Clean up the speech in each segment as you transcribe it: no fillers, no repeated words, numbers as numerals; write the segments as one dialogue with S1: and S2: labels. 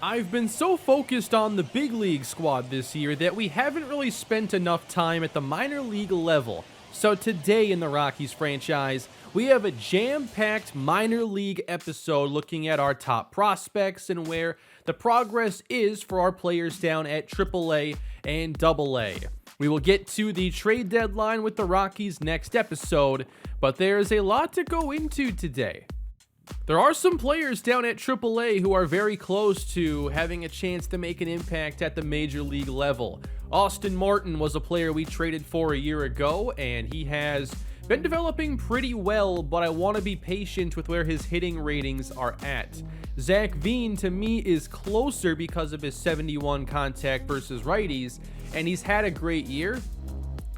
S1: I've been so focused on the big league squad this year that we haven't really spent enough time at the minor league level. So today in the Rockies franchise, we have a jam-packed minor league episode looking at our top prospects and where the progress is for our players down at AAA and AA. We will get to the trade deadline with the Rockies next episode, but there's a lot to go into today. There are some players down at AAA who are very close to having a chance to make an impact at the major league level. Austin Martin was a player we traded for a year ago, and he has been developing pretty well, but I want to be patient with where his hitting ratings are at. Zach Veen, to me, is closer because of his 71 contact versus righties, and he's had a great year,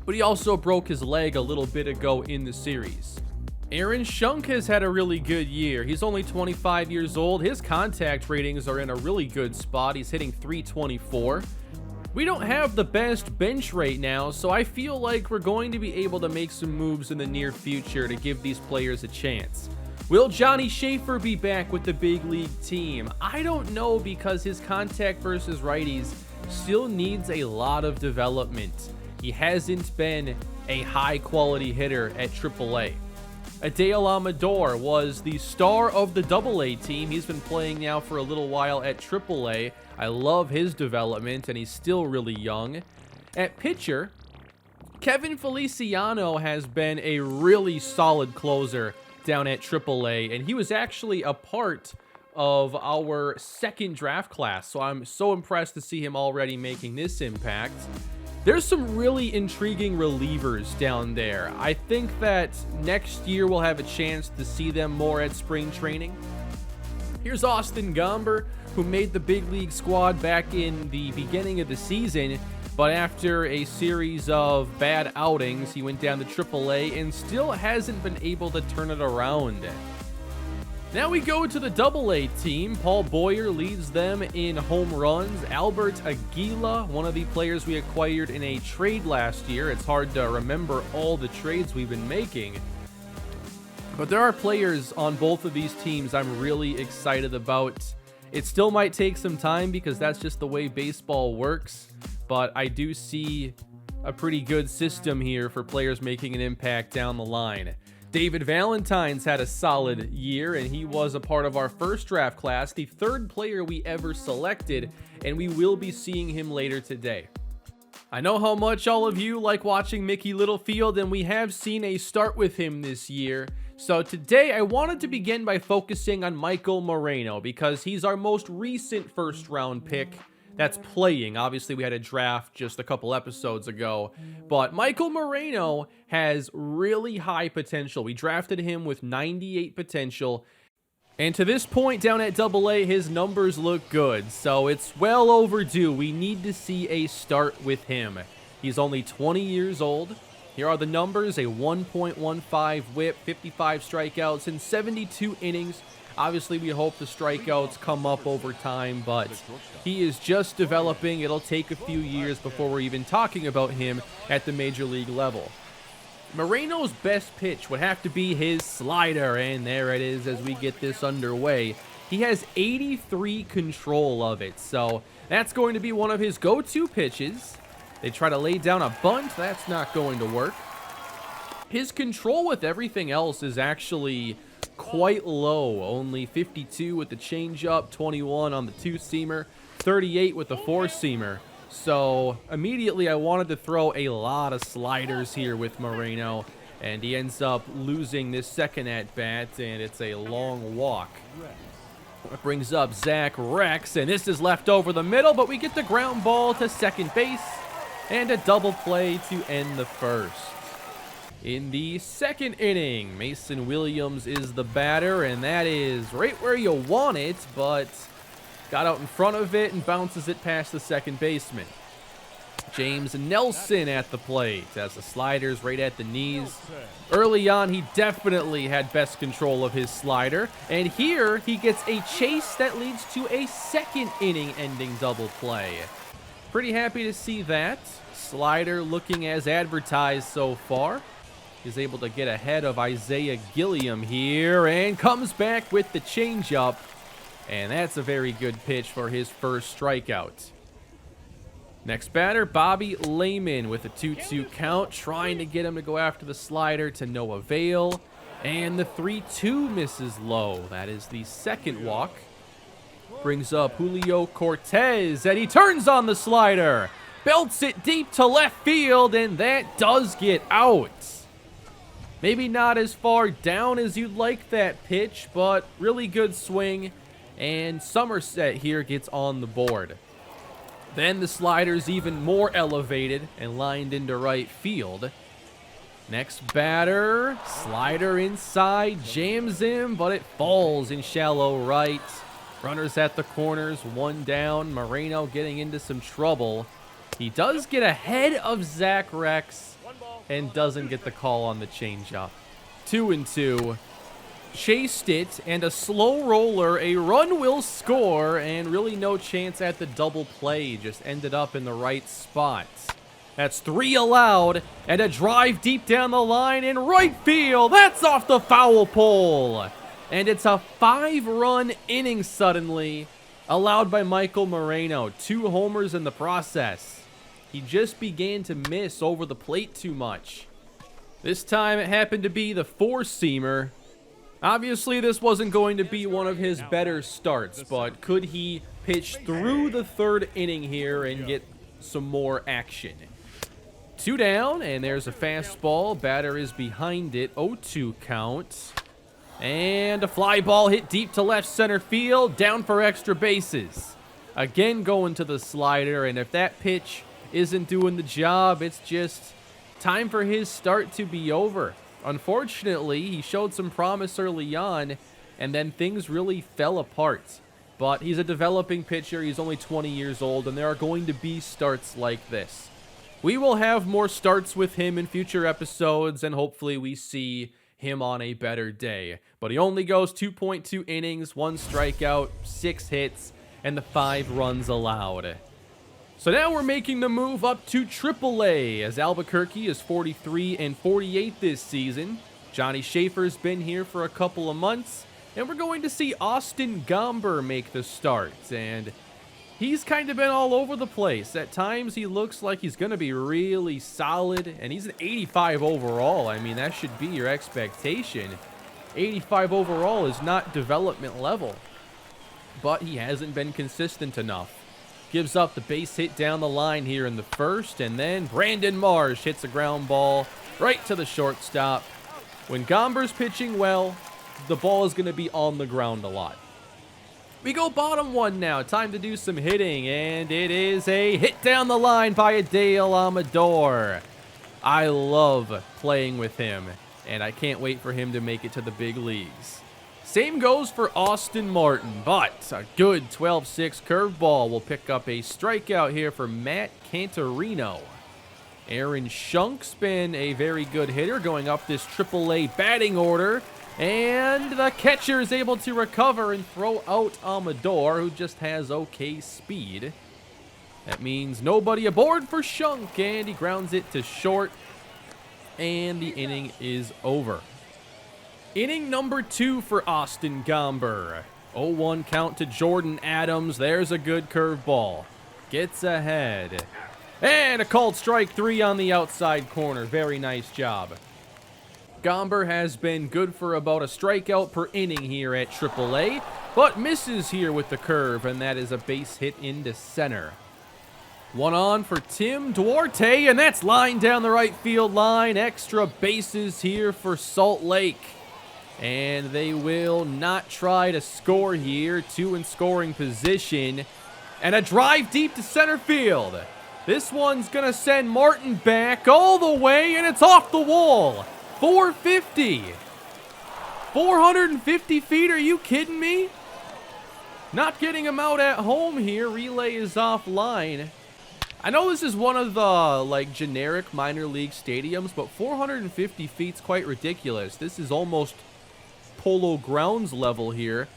S1: but he also broke his leg a little bit ago in the series. Aaron Schunk has had a really good year. He's only 25 years old. His contact ratings are in a really good spot. He's hitting .324. We don't have the best bench right now, so I feel like we're going to be able to make some moves in the near future to give these players a chance. Will Johnny Schaefer be back with the big league team? I don't know, because his contact versus righties still needs a lot of development. He hasn't been a high quality hitter at AAA. Adael Amador was the star of the AA team. He's been playing now for a little while at AAA. I love his development, and he's still really young. At pitcher, Kevin Feliciano has been a really solid closer down at AAA, and he was actually a part of our second draft class, so I'm so impressed to see him already making this impact. There's some really intriguing relievers down there. I think that next year we'll have a chance to see them more at spring training. Here's Austin Gomber, who made the big league squad back in the beginning of the season, but after a series of bad outings, he went down to AAA and still hasn't been able to turn it around. Now we go to the AA team. Paul Boyer leads them in home runs. Albert Aguila, one of the players we acquired in a trade last year. It's hard to remember all the trades we've been making, but there are players on both of these teams I'm really excited about. It still might take some time because that's just the way baseball works, but I do see a pretty good system here for players making an impact down the line. David Valentine's had a solid year, and he was a part of our first draft class, the third player we ever selected, and we will be seeing him later today. I know how much all of you like watching Mickey Littlefield, and we have seen a start with him this year. So today I wanted to begin by focusing on Michael Moreno, because he's our most recent first round pick that's playing. Obviously, we had a draft just a couple episodes ago, but Michael Moreno has really high potential. We drafted him with 98 potential, and to this point down at AA, his numbers look good, so it's well overdue. We need to see a start with him. He's only 20 years old. Here are the numbers: a 1.15 whip, 55 strikeouts in 72 innings. Obviously, we hope the strikeouts come up over time, but he is just developing. It'll take a few years before we're even talking about him at the major league level. Moreno's best pitch would have to be his slider, and there it is as we get this underway. He has 83 control of it, so that's going to be one of his go-to pitches. They try to lay down a bunt. That's not going to work. His control with everything else is actually quite low. Only 52 with the changeup, 21 on the two-seamer, 38 with the four-seamer. So immediately I wanted to throw a lot of sliders here with Moreno, and he ends up losing this second at-bat, and it's a long walk. It brings up Zach Rex, and this is left over the middle, but we get the ground ball to second base and a double play to end the first. In the second inning, Mason Williams is the batter, and that is right where you want it, but got out in front of it and bounces it past the second baseman. James Nelson at the plate has the sliders right at the knees. Early on, he definitely had best control of his slider, and here he gets a chase that leads to a second inning-ending double play. Pretty happy to see that. Slider looking as advertised so far. Is able to get ahead of Isaiah Gilliam here and comes back with the changeup. And that's a very good pitch for his first strikeout. Next batter, Bobby Lehman with a 2-2 count, trying to get him to go after the slider to no avail. And the 3-2 misses low. That is the second walk. Brings up Julio Cortez, and he turns on the slider. Belts it deep to left field, and that does get out. Maybe not as far down as you'd like that pitch, but really good swing. And Somerset here gets on the board. Then the slider's even more elevated and lined into right field. Next batter, slider inside, jams him, but it falls in shallow right. Runners at the corners, one down. Moreno getting into some trouble. He does get ahead of Zach Rex and doesn't get the call on the changeup. 2-2. Chased it, and a slow roller, a run will score, and really no chance at the double play. Just ended up in the right spot. That's 3 allowed, and a drive deep down the line in right field. That's off the foul pole. And it's a 5-run inning suddenly, allowed by Michael Moreno. 2 homers in the process. He just began to miss over the plate too much. This time it happened to be the 4-seamer. Obviously, this wasn't going to be one of his better starts, but could he pitch through the 3rd inning here and get some more action? 2 down, and there's a fastball. Batter is behind it. 0-2 count. And a fly ball hit deep to left center field. Down for extra bases. Again going to the slider, and if that pitch isn't doing the job, it's just time for his start to be over. Unfortunately, he showed some promise early on, and then things really fell apart. But he's a developing pitcher. He's only 20 years old, and there are going to be starts like this. We will have more starts with him in future episodes, and hopefully we see him on a better day. But he only goes 2.2 innings, 1 strikeout, 6 hits, and the 5 runs allowed. So now we're making the move up to AAA, as Albuquerque is 43-48 this season. Johnny Schaefer's been here for a couple of months, and we're going to see Austin Gomber make the start. And he's kind of been all over the place. At times he looks like he's going to be really solid, and he's an 85 overall. I mean, that should be your expectation. 85 overall is not development level, but he hasn't been consistent enough. Gives up the base hit down the line here in the 1st, and then Brandon Marsh hits a ground ball right to the shortstop. When Gomber's pitching well, the ball is going to be on the ground a lot. We go bottom 1 now. Time to do some hitting, and it is a hit down the line by Adael Amador. I love playing with him, and I can't wait for him to make it to the big leagues. Same goes for Austin Martin, but a good 12-6 curveball will pick up a strikeout here for Matt Cantorino. Aaron Shunk's been a very good hitter going up this AAA batting order, and the catcher is able to recover and throw out Amador, who just has okay speed. That means nobody aboard for Shunk, and he grounds it to short, and the inning is over. Inning number 2 for Austin Gomber. 0-1 count to Jordan Adams. There's a good curveball. Gets ahead. And a called strike 3 on the outside corner. Very nice job. Gomber has been good for about a strikeout per inning here at AAA, but misses here with the curve, and that is a base hit into center. 1 on for Tim Duarte, and that's lined down the right field line. Extra bases here for Salt Lake. And they will not try to score here. 2 in scoring position. And a drive deep to center field. This one's going to send Martin back all the way, and it's off the wall. 450. 450 feet, are you kidding me? Not getting him out at home here. Relay is offline. I know this is one of the, generic minor league stadiums, but 450 feet's quite ridiculous. This is almost Polo Grounds level here.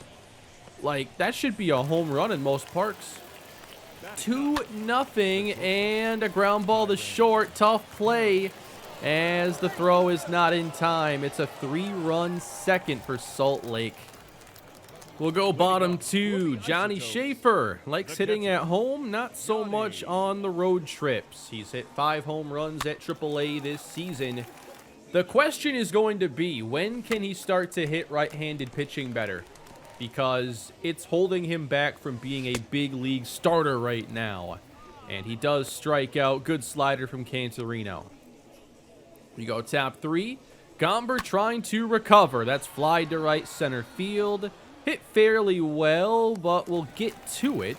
S1: That should be a home run in most parks. 2-0, and a ground ball to short. Tough play as the throw is not in time. It's a 3-run second for Salt Lake. We'll go bottom 2. Johnny Schaefer likes hitting at home, not so much on the road trips. He's hit 5 home runs at AAA this season. The question is going to be, when can he start to hit right-handed pitching better? Because it's holding him back from being a big league starter right now. And he does strike out. Good slider from Cantorino. We go top 3. Gomber trying to recover. That's fly to right center field. Hit fairly well, but we'll get to it.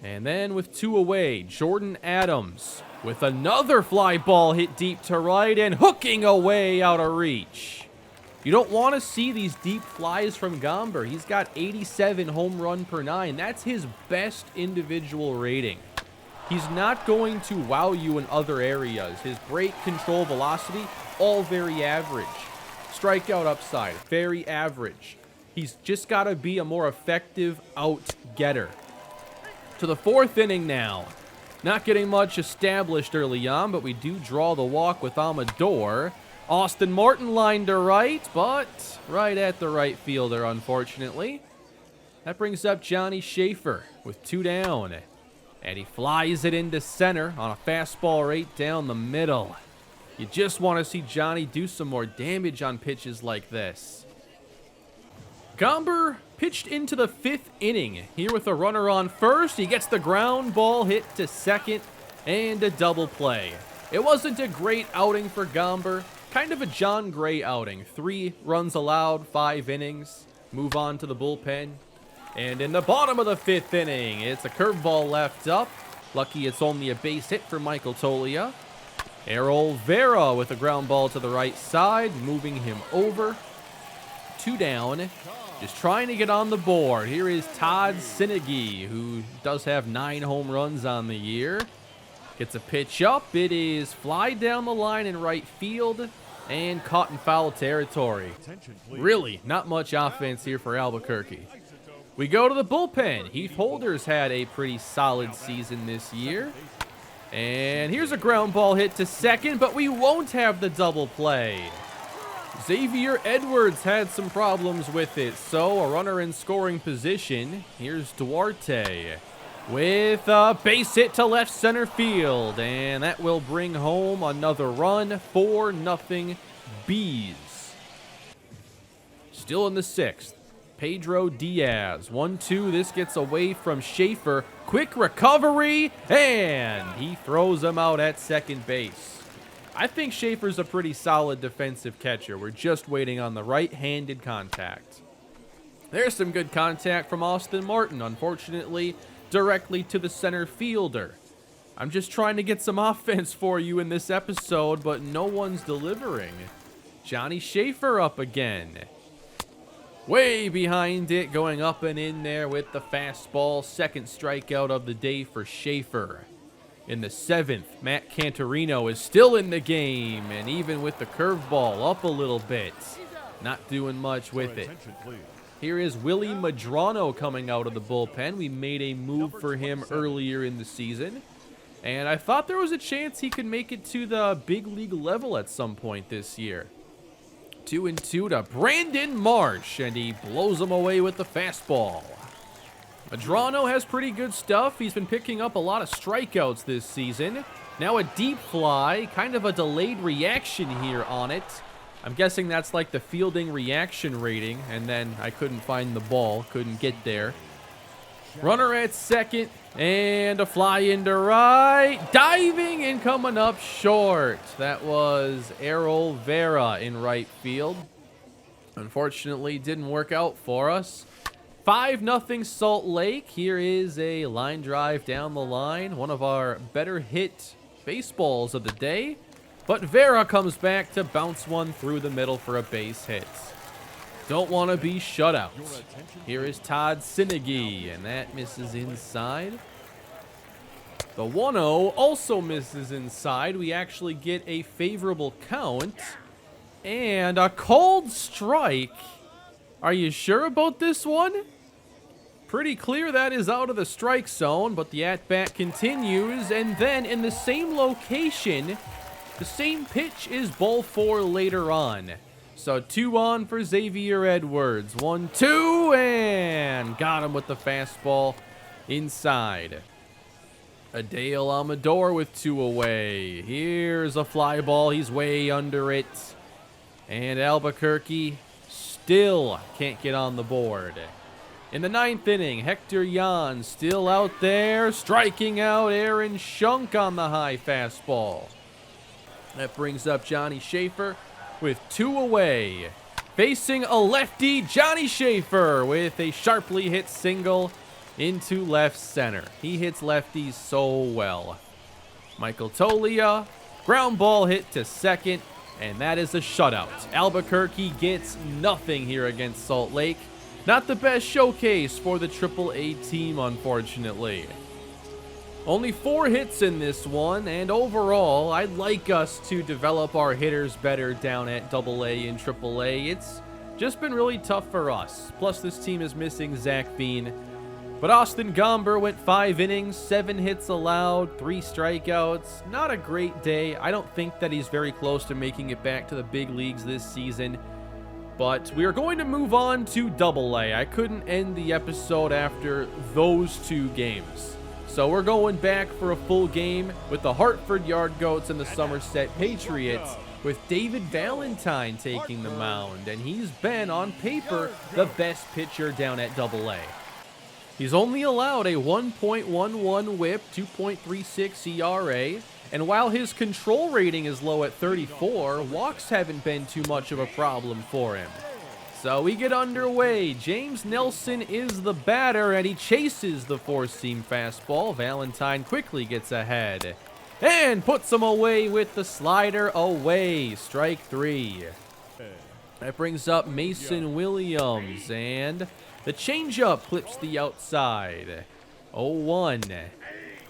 S1: And then with 2 away, Jordan Adams with another fly ball hit deep to right and hooking away out of reach. You don't want to see these deep flies from Gomber. He's got 87 home run per 9. That's his best individual rating. He's not going to wow you in other areas. His break, control, velocity, all very average. Strikeout upside, very average. He's just got to be a more effective out-getter. To the 4th inning now. Not getting much established early on, but we do draw the walk with Amador. Austin Martin lined to right, but right at the right fielder, unfortunately. That brings up Johnny Schaefer with 2 down. And he flies it into center on a fastball right down the middle. You just want to see Johnny do some more damage on pitches like this. Gomber pitched into the 5th inning. Here with a runner on first. He gets the ground ball hit to second and a double play. It wasn't a great outing for Gomber. Kind of a John Gray outing. 3 runs allowed, 5 innings. Move on to the bullpen. And in the bottom of the 5th inning, it's a curveball left up. Lucky it's only a base hit for Michael Tolia. Errol Vera with a ground ball to the right side, moving him over. 2 down. Just trying to get on the board. Here is Todd Sinigi, who does have 9 home runs on the year. Gets a pitch up. It is fly down the line in right field and caught in foul territory. Really, not much offense here for Albuquerque. We go to the bullpen. Heath Holder's had a pretty solid season this year. And here's a ground ball hit to second, but we won't have the double play. Xavier Edwards had some problems with it, so a runner in scoring position. Here's Duarte with a base hit to left center field, and that will bring home another run. 4-0 Bees. Still in the 6th, Pedro Diaz. 1-2. This gets away from Schaefer. Quick recovery, and he throws him out at second base. I think Schaefer's a pretty solid defensive catcher. We're just waiting on the right-handed contact. There's some good contact from Austin Martin, unfortunately, directly to the center fielder. I'm just trying to get some offense for you in this episode, but no one's delivering. Johnny Schaefer up again. Way behind it, going up and in there with the fastball. 2nd strikeout of the day for Schaefer. In the 7th, Matt Cantorino is still in the game, and even with the curveball up a little bit, not doing much with it. Here is Willie Madrano coming out of the bullpen. We made a move for him earlier in the season, and I thought there was a chance he could make it to the big league level at some point this year. 2-2 to Brandon Marsh, and he blows him away with the fastball. Madrano has pretty good stuff. He's been picking up a lot of strikeouts this season. Now a deep fly, kind of a delayed reaction here on it. I'm guessing that's like the fielding reaction rating, and then I couldn't find the ball, couldn't get there. Runner at second, and a fly into right. Diving and coming up short. That was Errol Vera in right field. Unfortunately, didn't work out for us. 5-0 Salt Lake. Here is a line drive down the line. One of our better hit baseballs of the day. But Vera comes back to bounce one through the middle for a base hit. Don't want to be shut out. Here is Todd Sinigi, and that misses inside. The 1-0 also misses inside. We actually get a favorable count. And a cold strike. Are you sure about this one? Pretty clear that is out of the strike zone, but the at-bat continues, and then in the same location, the same pitch is ball 4 later on. So 2 on for Xavier Edwards. 1-2, and got him with the fastball inside. Adale Amador with 2 away. Here's a fly ball. He's way under it. And Albuquerque still can't get on the board. In the 9th inning, Hector Yan still out there, striking out Aaron Schunk on the high fastball. That brings up Johnny Schaefer with 2 away. Facing a lefty, Johnny Schaefer with a sharply hit single into left center. He hits lefties so well. Michael Tolia, ground ball hit to second, and that is a shutout. Albuquerque gets nothing here against Salt Lake. Not the best showcase for the AAA team, unfortunately. Only 4 hits in this one, and overall, I'd like us to develop our hitters better down at AA and AAA. It's just been really tough for us. Plus, this team is missing Zach Bean. But Austin Gomber went 5 innings, 7 hits allowed, 3 strikeouts. Not a great day. I don't think that he's very close to making it back to the big leagues this season. But we are going to move on to AA. I couldn't end the episode after those 2 games. So we're going back for a full game with the Hartford Yard Goats and the Somerset Patriots, with David Valentine taking the mound. And he's been, on paper, the best pitcher down at AA. He's only allowed a 1.11 whip, 2.36 ERA, and while his control rating is low at 34, walks haven't been too much of a problem for him. So we get underway. James Nelson is the batter, and he chases the 4-seam fastball. Valentine quickly gets ahead and puts him away with the slider away. Strike 3. That brings up Mason Williams, and the changeup clips the outside. 0-1.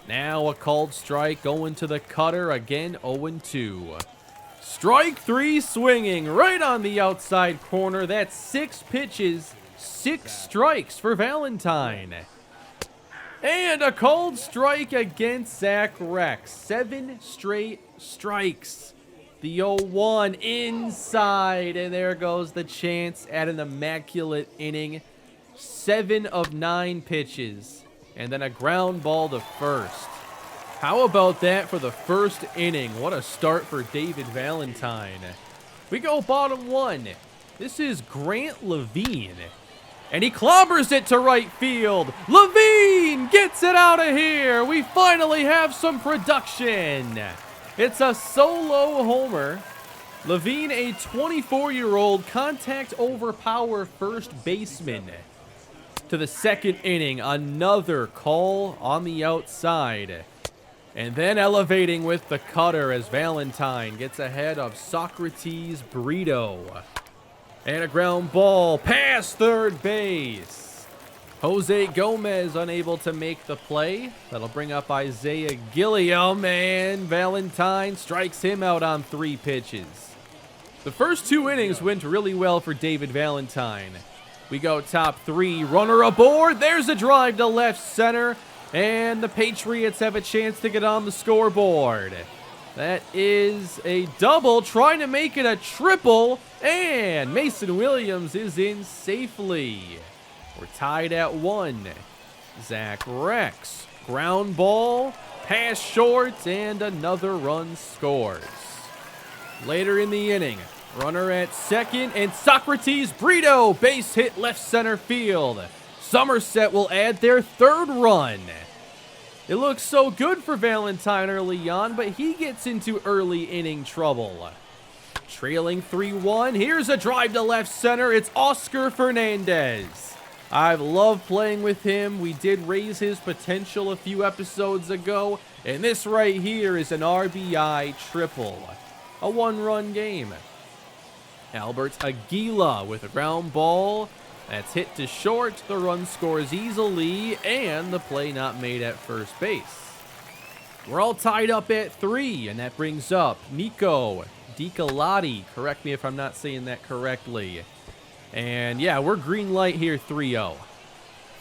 S1: Now a called strike going to the cutter. Again, 0-2. Strike 3 swinging right on the outside corner. That's 6 pitches, 6 strikes for Valentine. And a called strike against Zach Rex. 7 straight strikes. The 0-1 inside, and there goes the chance at an immaculate inning. 7 of 9 pitches, and then a ground ball to first. How about that for the first inning? What a start for David Valentine. We go bottom 1. This is Grant Levine, and he clobbers it to right field. Levine gets it out of here. We finally have some production. It's a solo homer. Levine, a 24-year-old contact over power first baseman. To the 2nd inning, another call on the outside. And then elevating with the cutter as Valentine gets ahead of Socrates Brito. And a ground ball past third base. Jose Gomez unable to make the play. That'll bring up Isaiah Gilliam, and Valentine strikes him out on 3 pitches. The first 2 innings went really well for David Valentine. We go top 3, runner aboard. There's a drive to left center, and the Patriots have a chance to get on the scoreboard. That is a double, trying to make it a triple, and Mason Williams is in safely. We're tied at 1. Zach Rex, ground ball, pass short, and another run scores. Later in the inning, runner at second, and Socrates Brito, base hit left center field. Somerset will add their 3rd run. It looks so good for Valentine early on, but he gets into early inning trouble. Trailing 3-1, here's a drive to left center. It's Oscar Fernandez. I've loved playing with him. We did raise his potential a few episodes ago, and this right here is an RBI triple. A 1-run game. Albert Aguila with a ground ball. That's hit to short. The run scores easily, and the play not made at first base. We're all tied up at 3, and that brings up Nico DiCalati. Correct me if I'm not saying that correctly. And yeah, we're green light here, 3-0.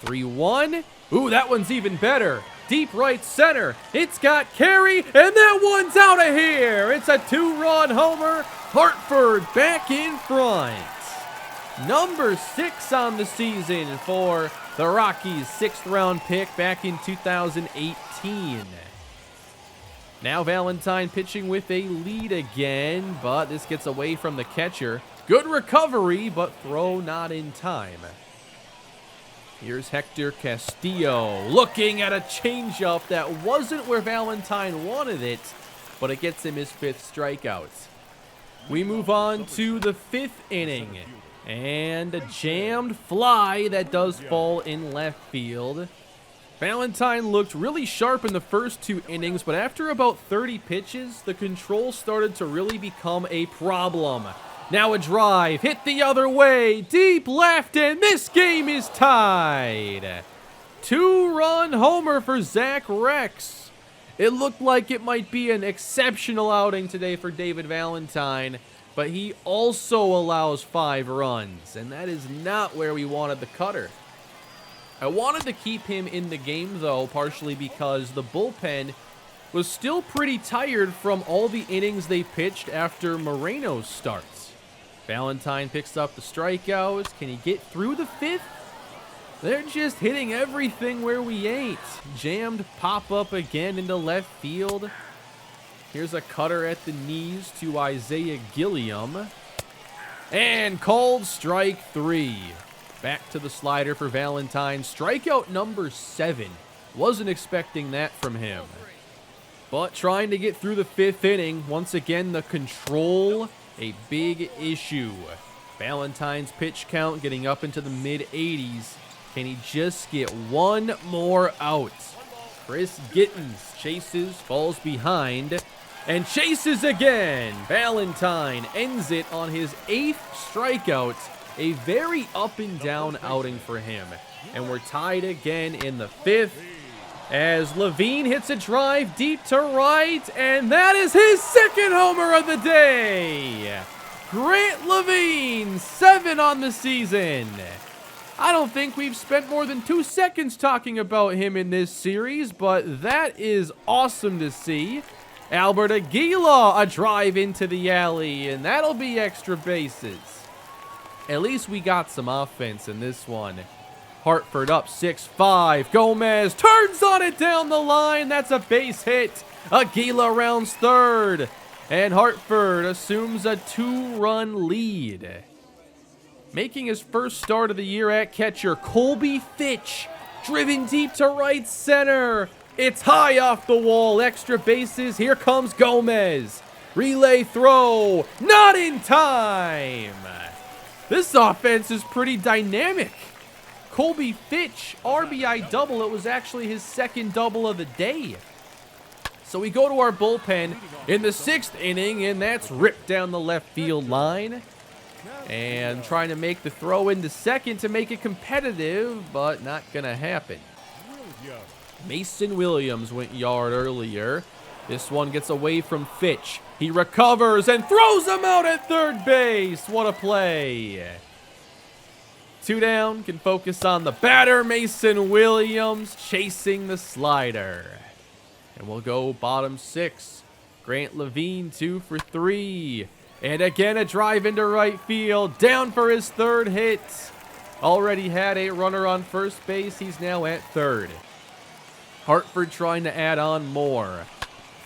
S1: 3-1. Ooh, that one's even better. Deep right center. It's got carry, and that one's out of here. It's a 2-run homer Hartford back in front. Number 6 on the season for the Rockies, 6th round pick back in 2018. Now Valentine pitching with a lead again, but this gets away from the catcher. Good recovery, but throw not in time. Here's Hector Castillo looking at a changeup that wasn't where Valentine wanted it, but it gets him his 5th strikeout. We move on to the 5th inning, and a jammed fly that does fall in left field. Valentine looked really sharp in the first 2 innings, but after about 30 pitches, the control started to really become a problem. Now a drive, hit the other way, deep left, and this game is tied. 2-run homer for Zach Rex. It looked like it might be an exceptional outing today for David Valentine, but he also allows 5 runs, and that is not where we wanted the cutter. I wanted to keep him in the game, though, partially because the bullpen was still pretty tired from all the innings they pitched after Moreno's starts. Valentine picks up the strikeouts. Can he get through the 5th? They're just hitting everything where we ain't. Jammed pop-up again into left field. Here's a cutter at the knees to Isaiah Gilliam. And called strike 3. Back to the slider for Valentine. Strikeout number 7. Wasn't expecting that from him. But trying to get through the 5th inning. Once again, the control, a big issue. Valentine's pitch count getting up into the mid-80s. Can he just get one more out? Chris Gittens chases, falls behind, and chases again. Valentine ends it on his 8th strikeout. A very up and down outing for him. And we're tied again in the 5th as Levine hits a drive deep to right, and that is his 2nd homer of the day. Grant Levine, 7 on the season. I don't think we've spent more than 2 seconds talking about him in this series, but that is awesome to see. Albert Aguila, a drive into the alley, and that'll be extra bases. At least we got some offense in this one. Hartford up 6-5. Gomez turns on it down the line. That's a base hit. Aguila rounds 3rd. And Hartford assumes a 2-run lead. Making his first start of the year at catcher, Colby Fitch. Driven deep to right center. It's high off the wall. Extra bases. Here comes Gomez. Relay throw. Not in time. This offense is pretty dynamic. Colby Fitch, RBI double. It was actually his 2nd double of the day. So we go to our bullpen in the 6th inning, and that's ripped down the left field line. And trying to make the throw into 2nd to make it competitive, but not going to happen. Mason Williams went yard earlier. This one gets away from Fitch. He recovers and throws him out at 3rd base. What a play. 2 down, can focus on the batter. Mason Williams chasing the slider. And we'll go bottom 6. Grant Levine 2 for 3. And again a drive into right field. Down for his 3rd hit. Already had a runner on first base. He's now at 3rd. Hartford trying to add on more.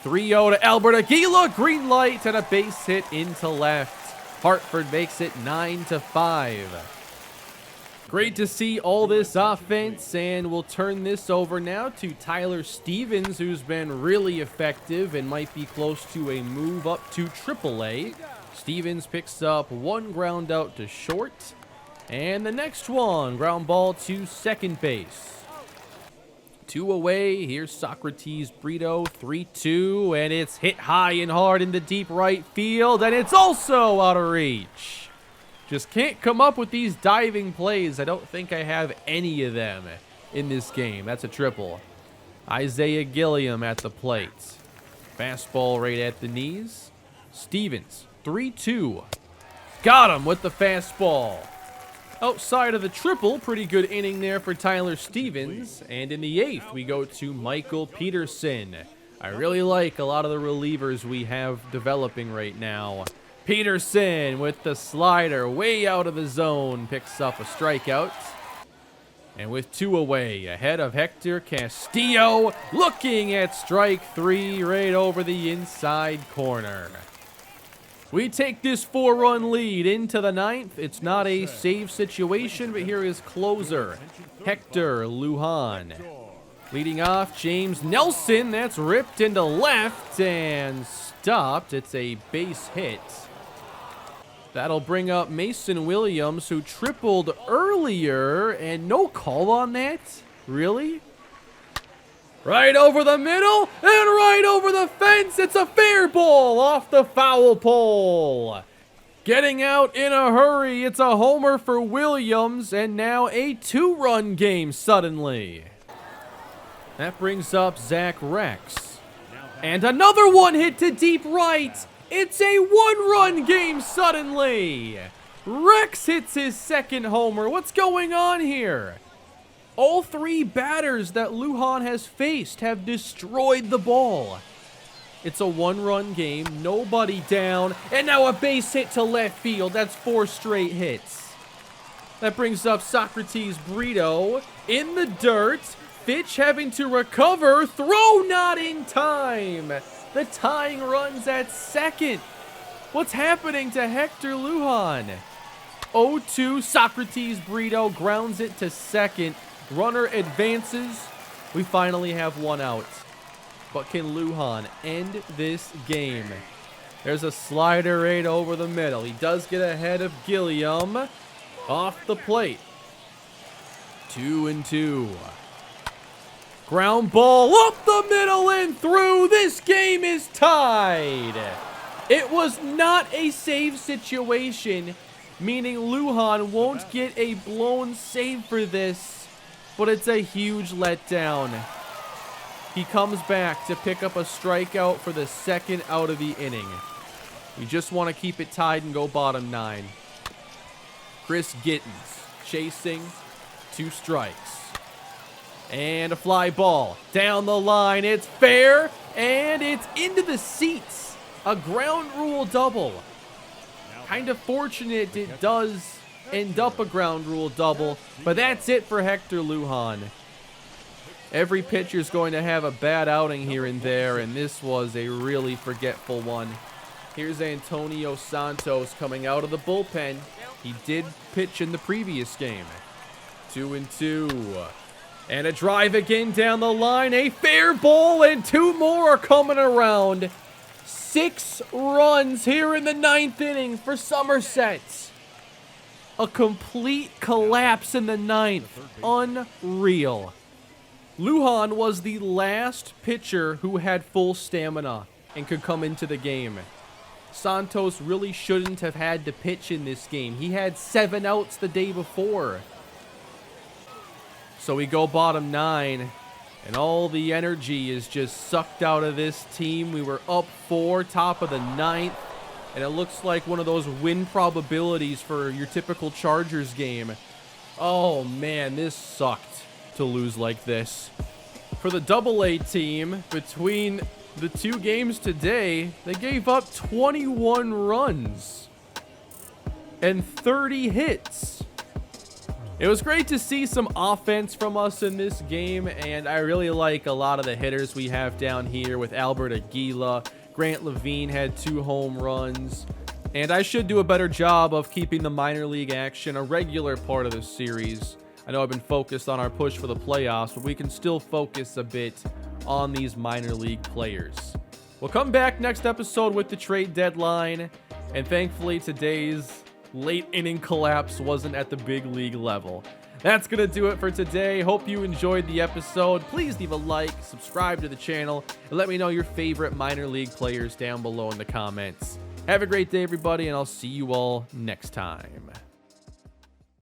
S1: 3-0 to Albert Aguila. Green light and a base hit into left. Hartford makes it 9-5. Great to see all this offense, and we'll turn this over now to Tyler Stevens, who's been really effective and might be close to a move up to AAA. Stevens picks up 1 ground out to short, and the next one, ground ball to 2nd base. 2 away. Here's Socrates Brito, 3-2, and it's hit high and hard into deep right field, and it's also out of reach. Just can't come up with these diving plays. I don't think I have any of them in this game. That's a triple. Isaiah Gilliam at the plate. Fastball right at the knees. Stevens, 3-2. Got him with the fastball. Outside of the triple, pretty good inning there for Tyler Stevens. And in the 8th, we go to Michael Peterson. I really like a lot of the relievers we have developing right now. Peterson with the slider way out of the zone picks up a strikeout. And with 2 away, ahead of Hector Castillo, looking at strike 3 right over the inside corner. We take this 4-run lead into the 9th. It's not a save situation, but here is closer Hector Lujan. Leading off, James Nelson. That's ripped into left and stopped. It's a base hit. That'll bring up Mason Williams, who tripled earlier, and no call on that? Really? Right over the middle, and right over the fence. It's a fair ball off the foul pole. Getting out in a hurry. It's a homer for Williams, and now a 2-run game suddenly. That brings up Zach Rex. And another one hit to deep right. It's a 1-run game suddenly. Rex hits his second homer. What's going on here? All 3 batters that Lujan has faced have destroyed the ball. It's a 1-run game, nobody down, and now a base hit to left field. That's 4 straight hits. That brings up Socrates Brito in the dirt. Fitch having to recover. Throw not in time. The tying run's at second. What's happening to Hector Lujan? 0-2, Socrates Brito grounds it to second. Runner advances. We finally have 1 out. But can Lujan end this game? There's a slider right over the middle. He does get ahead of Gilliam. Off the plate. 2-2. Ground ball up the middle and through. This game is tied. It was not a save situation, meaning Lujan won't get a blown save for this, but it's a huge letdown. He comes back to pick up a strikeout for the 2nd out of the inning. We just want to keep it tied and go bottom 9. Chris Gittens chasing, 2 strikes. And a fly ball down the line. It's fair, and it's into the seats. A ground rule double. Kind of fortunate it does end up a ground rule double, but that's it for Hector Lujan. Every pitcher's going to have a bad outing here and there, and this was a really forgetful one. Here's Antonio Santos coming out of the bullpen. He did pitch in the previous game. 2-2. And a drive again down the line. A fair ball, and 2 more are coming around. 6 runs here in the 9th inning for Somerset. A complete collapse in the 9th. Unreal. Lujan was the last pitcher who had full stamina and could come into the game. Santos really shouldn't have had to pitch in this game. He had 7 outs the day before. So we go bottom 9, and all the energy is just sucked out of this team. We were up 4, top of the 9th, and it looks like one of those win probabilities for your typical Chargers game. Oh man, this sucked to lose like this. For the AA team, between the 2 games today, they gave up 21 runs and 30 hits. It was great to see some offense from us in this game, and I really like a lot of the hitters we have down here with Albert Aguila. Grant Levine had 2 home runs, and I should do a better job of keeping the minor league action a regular part of the series. I know I've been focused on our push for the playoffs, but we can still focus a bit on these minor league players. We'll come back next episode with the trade deadline, and thankfully today's late inning collapse wasn't at the big league level. That's gonna do it for today. Hope you enjoyed the episode. Please leave a like, subscribe to the channel, and let me know your favorite minor league players down below in the comments. Have a great day, everybody, and I'll see you all next time.